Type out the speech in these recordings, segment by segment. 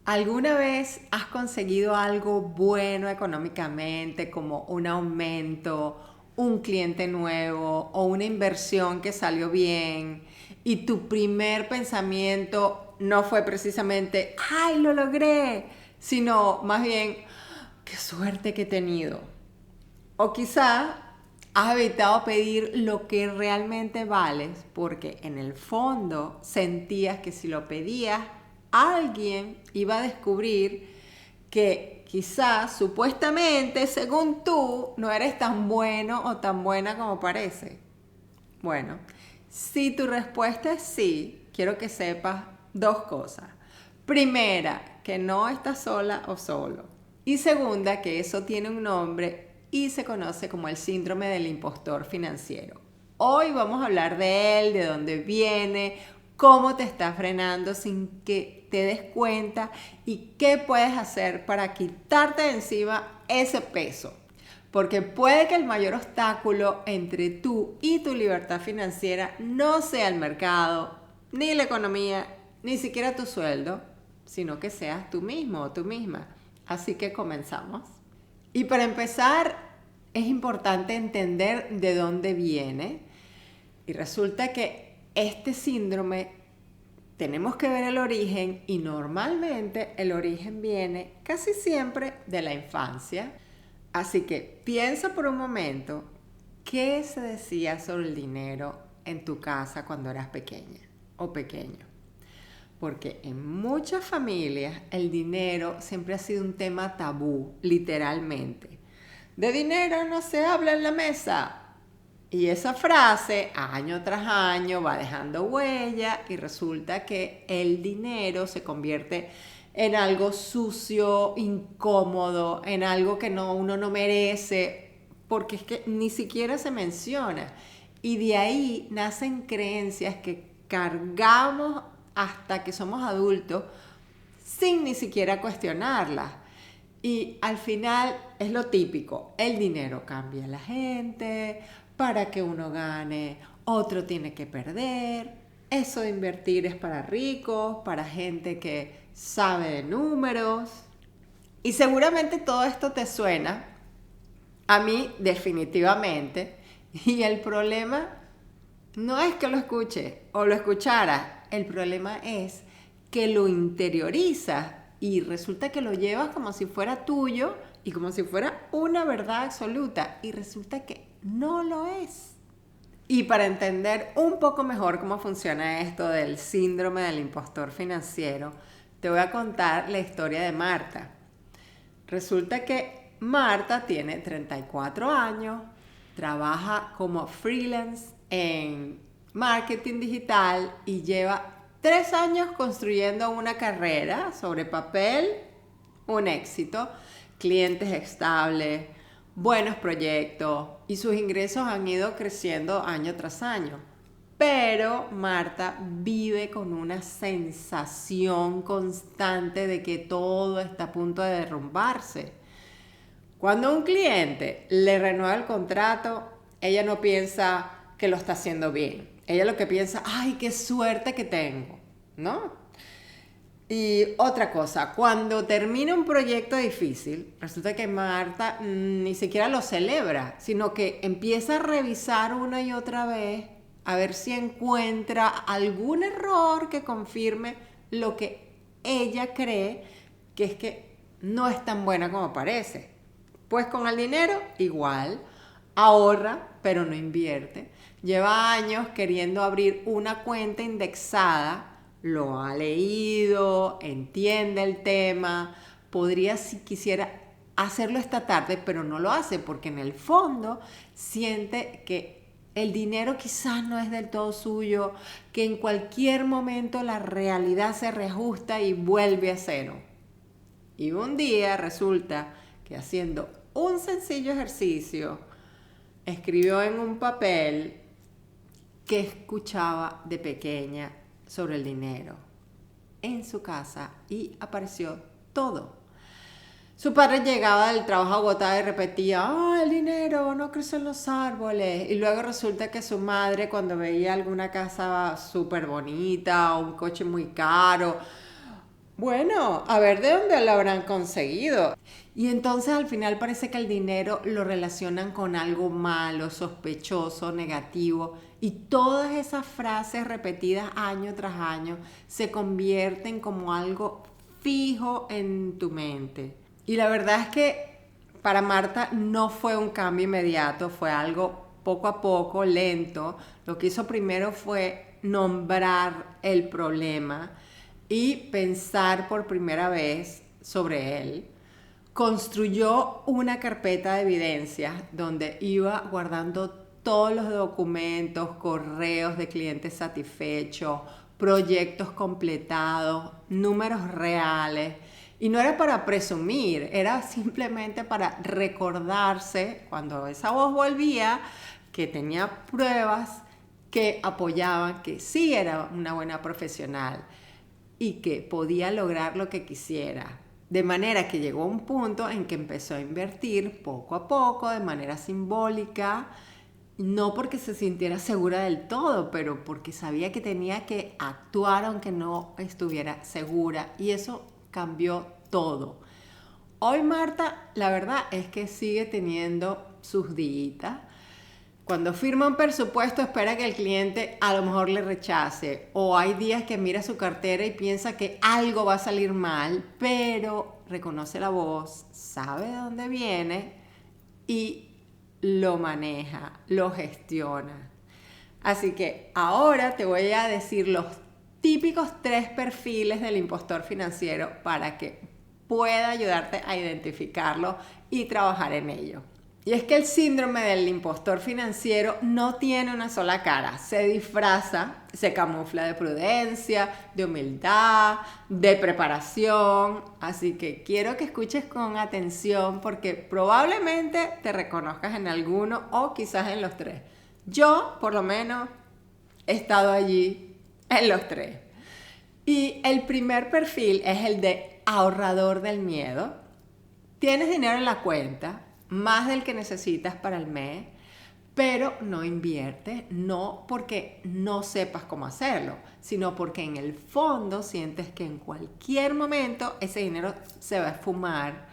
¿Alguna vez has conseguido algo bueno económicamente, como un aumento, un cliente nuevo o una inversión que salió bien? Y tu primer pensamiento no fue precisamente, ¡ay, lo logré! Sino más bien, ¡qué suerte que he tenido! O quizá has evitado pedir lo que realmente vales porque en el fondo sentías que si lo pedías, alguien iba a descubrir que quizás supuestamente, según tú, no eres tan bueno o tan buena como parece. Bueno, si tu respuesta es sí, quiero que sepas dos cosas. Primera, que no estás sola o solo. Y segunda, que eso tiene un nombre y se conoce como el síndrome del impostor financiero. Hoy vamos a hablar de él, de dónde viene, cómo te está frenando sin que te des cuenta y qué puedes hacer para quitarte de encima ese peso. Porque puede que el mayor obstáculo entre tú y tu libertad financiera no sea el mercado, ni la economía, ni siquiera tu sueldo, sino que seas tú mismo o tú misma. Así que comenzamos. Y para empezar, es importante entender de dónde viene. Y resulta que este síndrome tenemos que ver el origen y normalmente el origen viene casi siempre de la infancia. Así que piensa por un momento qué se decía sobre el dinero en tu casa cuando eras pequeña o pequeño. Porque en muchas familias el dinero siempre ha sido un tema tabú, literalmente. De dinero no se habla en la mesa. Y esa frase, año tras año, va dejando huella y resulta que el dinero se convierte en algo sucio, incómodo, en algo que uno no merece, porque es que ni siquiera se menciona. Y de ahí nacen creencias que cargamos hasta que somos adultos sin ni siquiera cuestionarlas. Y al final es lo típico, el dinero cambia a la gente, para que uno gane, otro tiene que perder, eso de invertir es para ricos, para gente que sabe de números. Y seguramente todo esto te suena, a mí definitivamente, y el problema no es que lo escuche o lo escuchara, el problema es que lo interiorizas y resulta que lo llevas como si fuera tuyo y como si fuera una verdad absoluta y resulta que no lo es. Y para entender un poco mejor cómo funciona esto del síndrome del impostor financiero, te voy a contar la historia de Marta. Resulta que Marta tiene 34 años, trabaja como freelance en marketing digital y lleva 3 años construyendo una carrera sobre papel, un éxito, clientes estables, buenos proyectos y sus ingresos han ido creciendo año tras año. Pero Marta vive con una sensación constante de que todo está a punto de derrumbarse. Cuando un cliente le renueva el contrato, ella no piensa que lo está haciendo bien. Ella lo que piensa, ay, qué suerte que tengo, ¿no? Y otra cosa, cuando termina un proyecto difícil, resulta que Marta ni siquiera lo celebra, sino que empieza a revisar una y otra vez a ver si encuentra algún error que confirme lo que ella cree que es que no es tan buena como parece. Pues con el dinero igual, ahorra pero no invierte. Lleva años queriendo abrir una cuenta indexada, lo ha leído, entiende el tema, podría si quisiera hacerlo esta tarde, pero no lo hace porque en el fondo siente que el dinero quizás no es del todo suyo, que en cualquier momento la realidad se reajusta y vuelve a cero. Y un día resulta que haciendo un sencillo ejercicio, escribió en un papel que escuchaba de pequeña sobre el dinero en su casa y apareció todo. Su padre llegaba del trabajo agotado y repetía, el dinero no crece en los árboles. Y luego resulta que su madre, cuando veía alguna casa súper bonita o un coche muy caro, Bueno, a ver de dónde lo habrán conseguido. Y entonces al final parece que el dinero lo relacionan con algo malo, sospechoso, negativo. Y todas esas frases repetidas año tras año se convierten como algo fijo en tu mente. Y la verdad es que para Marta no fue un cambio inmediato, fue algo poco a poco, lento. Lo que hizo primero fue nombrar el problema y pensar por primera vez sobre él. Construyó una carpeta de evidencias donde iba guardando todos los documentos, correos de clientes satisfechos, proyectos completados, números reales. Y no era para presumir, era simplemente para recordarse cuando esa voz volvía que tenía pruebas que apoyaban que sí era una buena profesional y que podía lograr lo que quisiera. De manera que llegó a un punto en que empezó a invertir poco a poco, de manera simbólica, no porque se sintiera segura del todo, pero porque sabía que tenía que actuar aunque no estuviera segura. Y eso cambió todo. Hoy Marta, la verdad es que sigue teniendo sus días. Cuando firma un presupuesto espera que el cliente a lo mejor le rechace, o hay días que mira su cartera y piensa que algo va a salir mal, pero reconoce la voz, sabe de dónde viene y lo maneja, lo gestiona. Así que ahora te voy a decir los típicos 3 perfiles del impostor financiero para que pueda ayudarte a identificarlo y trabajar en ello. Y es que el síndrome del impostor financiero no tiene una sola cara, se disfraza, se camufla de prudencia, de humildad, de preparación. Así que quiero que escuches con atención porque probablemente te reconozcas en alguno o quizás en los 3. Yo, por lo menos, he estado allí en los 3. Y el primer perfil es el de ahorrador del miedo. Tienes dinero en la cuenta, más del que necesitas para el mes, pero no inviertes, no porque no sepas cómo hacerlo, sino porque en el fondo sientes que en cualquier momento ese dinero se va a esfumar.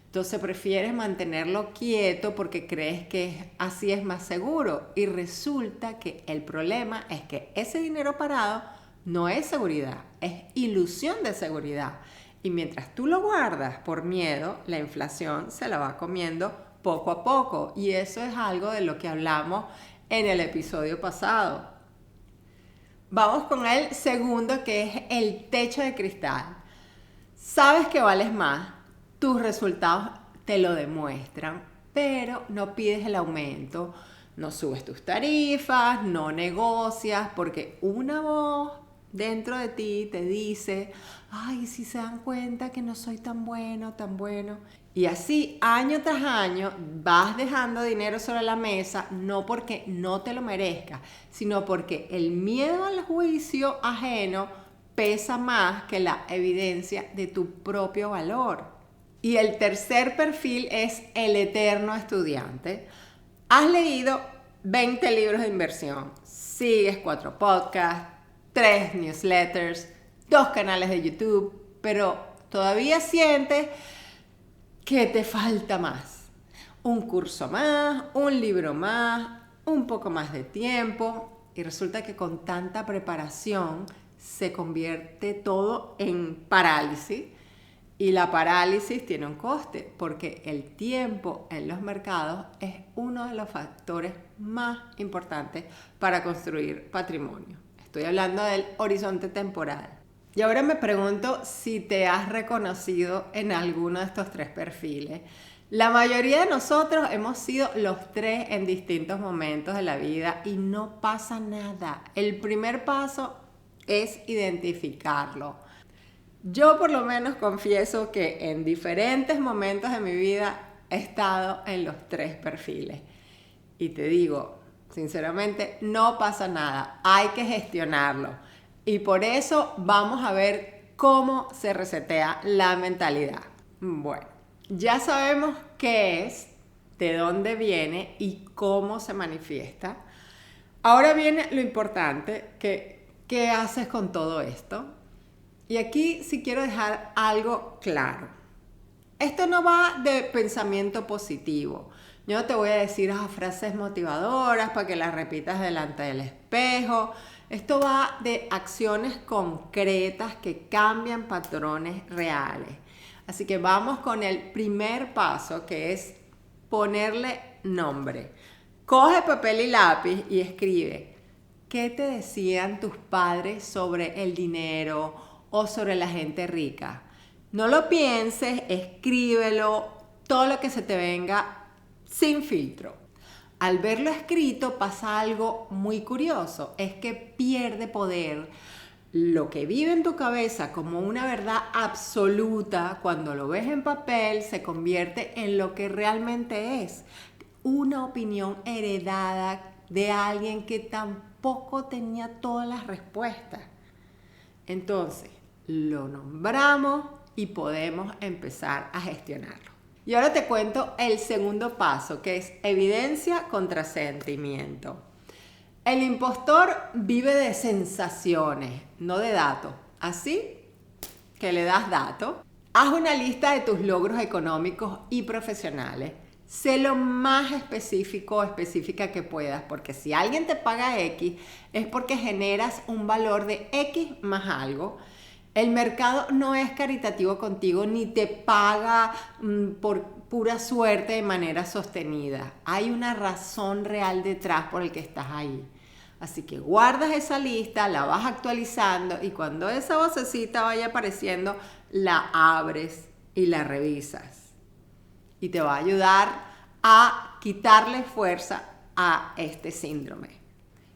Entonces prefieres mantenerlo quieto porque crees que así es más seguro. Y resulta que el problema es que ese dinero parado no es seguridad, es ilusión de seguridad. Y mientras tú lo guardas por miedo, la inflación se la va comiendo poco a poco. Y eso es algo de lo que hablamos en el episodio pasado. Vamos con el segundo, que es el techo de cristal. Sabes que vales más, tus resultados te lo demuestran, pero no pides el aumento, no subes tus tarifas, no negocias, porque una voz dentro de ti te dice, ay, si se dan cuenta que no soy tan bueno, tan bueno. Y así, año tras año, vas dejando dinero sobre la mesa, no porque no te lo merezcas, sino porque el miedo al juicio ajeno pesa más que la evidencia de tu propio valor. Y el tercer perfil es el eterno estudiante. Has leído 20 libros de inversión, sigues 4 podcasts, 3 newsletters, 2 canales de YouTube, pero todavía sientes que te falta más. Un curso más, un libro más, un poco más de tiempo. Y resulta que con tanta preparación se convierte todo en parálisis. Y la parálisis tiene un coste, porque el tiempo en los mercados es uno de los factores más importantes para construir patrimonio. Estoy hablando del horizonte temporal. Y ahora me pregunto si te has reconocido en alguno de estos 3 perfiles. La mayoría de nosotros hemos sido los 3 en distintos momentos de la vida y no pasa nada. El primer paso es identificarlo. Yo por lo menos confieso que en diferentes momentos de mi vida he estado en los 3 perfiles. Y te digo, sinceramente, no pasa nada. Hay que gestionarlo. Y por eso vamos a ver cómo se resetea la mentalidad. Bueno, ya sabemos qué es, de dónde viene y cómo se manifiesta. Ahora viene lo importante, ¿qué haces con todo esto? Y aquí sí quiero dejar algo claro. Esto no va de pensamiento positivo. Yo no te voy a decir frases motivadoras para que las repitas delante del espejo. Esto va de acciones concretas que cambian patrones reales. Así que vamos con el primer paso, que es ponerle nombre. Coge papel y lápiz y escribe: ¿qué te decían tus padres sobre el dinero o sobre la gente rica? No lo pienses, escríbelo, todo lo que se te venga sin filtro. Al verlo escrito pasa algo muy curioso, es que pierde poder. Lo que vive en tu cabeza como una verdad absoluta, cuando lo ves en papel, se convierte en lo que realmente es. Una opinión heredada de alguien que tampoco tenía todas las respuestas. Entonces, lo nombramos y podemos empezar a gestionarlo. Y ahora te cuento el segundo paso, que es evidencia contra sentimiento. El impostor vive de sensaciones, no de datos. Así que le das datos. Haz una lista de tus logros económicos y profesionales. Sé lo más específico o específica que puedas, porque si alguien te paga X, es porque generas un valor de X más algo. El mercado no es caritativo contigo ni te paga por pura suerte de manera sostenida. Hay una razón real detrás por el que estás ahí. Así que guardas esa lista, la vas actualizando y cuando esa vocecita vaya apareciendo, la abres y la revisas. Y te va a ayudar a quitarle fuerza a este síndrome.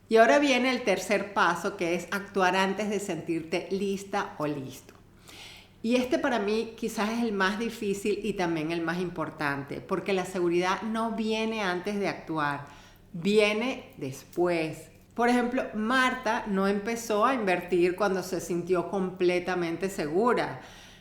Y ahora viene el tercer paso, que es actuar antes de sentirte lista o listo. Y este para mí quizás es el más difícil y también el más importante, porque la seguridad no viene antes de actuar, viene después. Por ejemplo, Marta no empezó a invertir cuando se sintió completamente segura.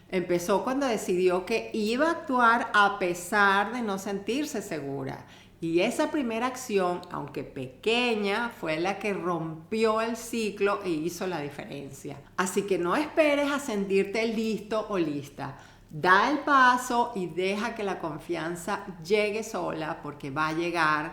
Empezó cuando decidió que iba a actuar a pesar de no sentirse segura. Y esa primera acción, aunque pequeña, fue la que rompió el ciclo e hizo la diferencia. Así que no esperes a sentirte listo o lista. Da el paso y deja que la confianza llegue sola, porque va a llegar,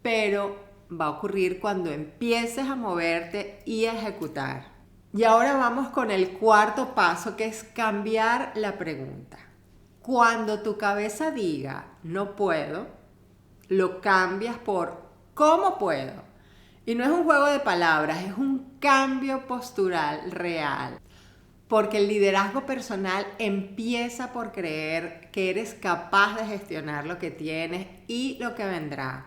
pero va a ocurrir cuando empieces a moverte y a ejecutar. Y ahora vamos con el cuarto paso, que es cambiar la pregunta. Cuando tu cabeza diga no puedo, lo cambias por ¿cómo puedo? Y no es un juego de palabras, es un cambio postural real. Porque el liderazgo personal empieza por creer que eres capaz de gestionar lo que tienes y lo que vendrá.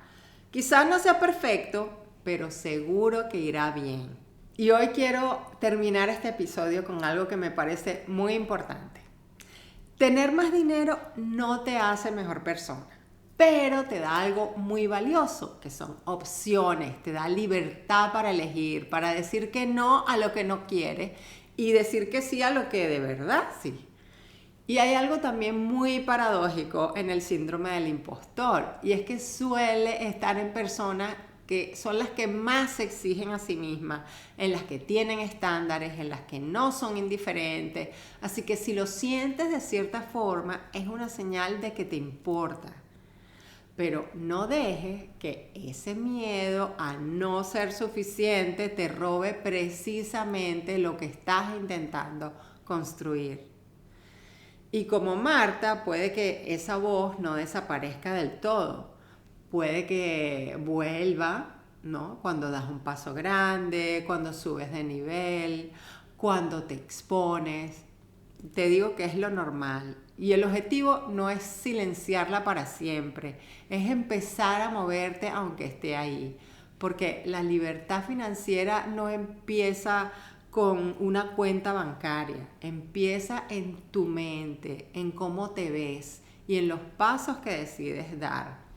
Quizás no sea perfecto, pero seguro que irá bien. Y hoy quiero terminar este episodio con algo que me parece muy importante. Tener más dinero no te hace mejor persona, pero te da algo muy valioso, que son opciones. Te da libertad para elegir, para decir que no a lo que no quieres y decir que sí a lo que de verdad sí. Y hay algo también muy paradójico en el síndrome del impostor, y es que suele estar en personas que son las que más se exigen a sí mismas, en las que tienen estándares, en las que no son indiferentes. Así que si lo sientes de cierta forma, es una señal de que te importa. Pero no dejes que ese miedo a no ser suficiente te robe precisamente lo que estás intentando construir. Y como Marta, puede que esa voz no desaparezca del todo. Puede que vuelva, ¿no? Cuando das un paso grande, cuando subes de nivel, cuando te expones. Te digo que es lo normal. Y el objetivo no es silenciarla para siempre, es empezar a moverte aunque esté ahí. Porque la libertad financiera no empieza con una cuenta bancaria, empieza en tu mente, en cómo te ves y en los pasos que decides dar.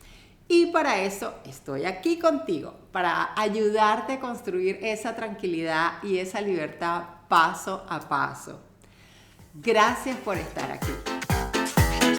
Y para eso estoy aquí contigo, para ayudarte a construir esa tranquilidad y esa libertad paso a paso. Gracias por estar aquí.